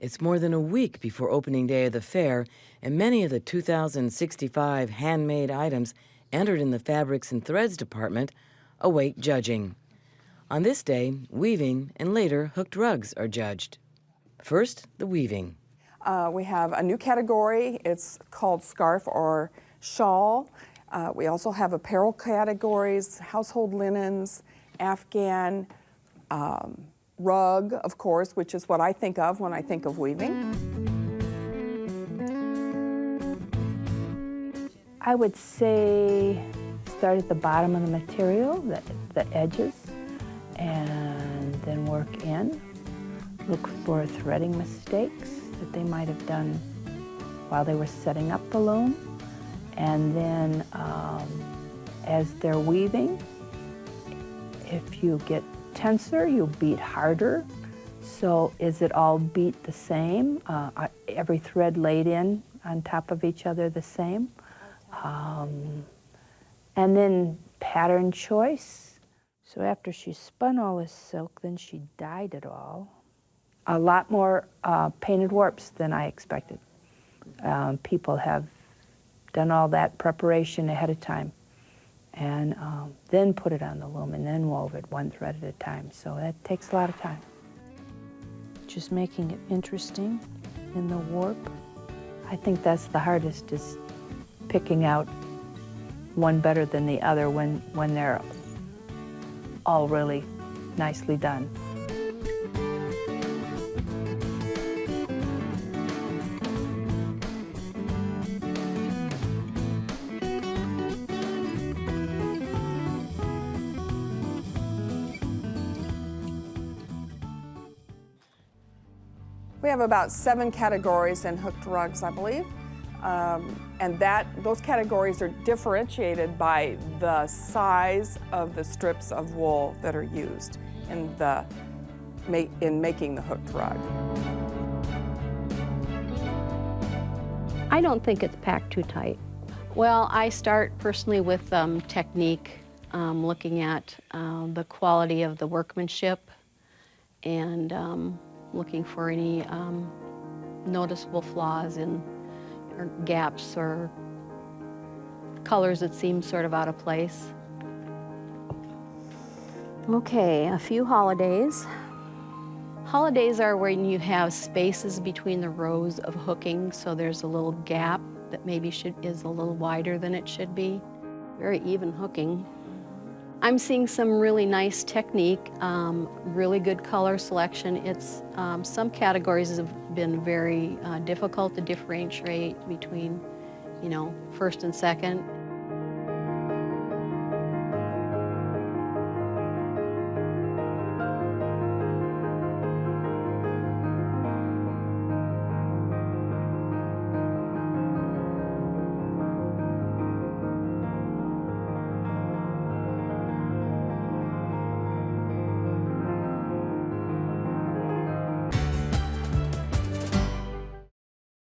It's more than a week before opening day of the fair, and many of the 2,065 handmade items entered in the Fabrics and Threads department await judging. On this day, weaving and later hooked rugs are judged. First, the weaving. We have a new category. It's called scarf or shawl. We also have apparel categories, household linens, Afghan, rug, of course, which is what I think of when I think of weaving. I would say start at the bottom of the material, the edges, and then work in. Look for threading mistakes that they might have done while they were setting up the loom. And then as they're weaving, if you get tenser, you beat harder. So is it all beat the same? Every thread laid in on top of each other the same? And then pattern choice. So after she spun all this silk, then she dyed it all. A lot more painted warps than I expected. People have done all that preparation ahead of time and then put it on the loom and then wove it one thread at a time. So that takes a lot of time. Just making it interesting in the warp. I think that's the hardest, is picking out one better than the other when they're all really nicely done. We have about 7 categories in hooked rugs, I believe. And those categories are differentiated by the size of the strips of wool that are used in making the hooked rug. I don't think it's packed too tight. Well, I start personally with technique, looking at the quality of the workmanship and looking for any noticeable flaws or gaps or colors that seem sort of out of place. Okay, a few holidays. Holidays are when you have spaces between the rows of hooking, so there's a little gap that maybe is a little wider than it should be. Very even hooking. I'm seeing some really nice technique, really good color selection. Some categories have been very difficult to differentiate between, first and second.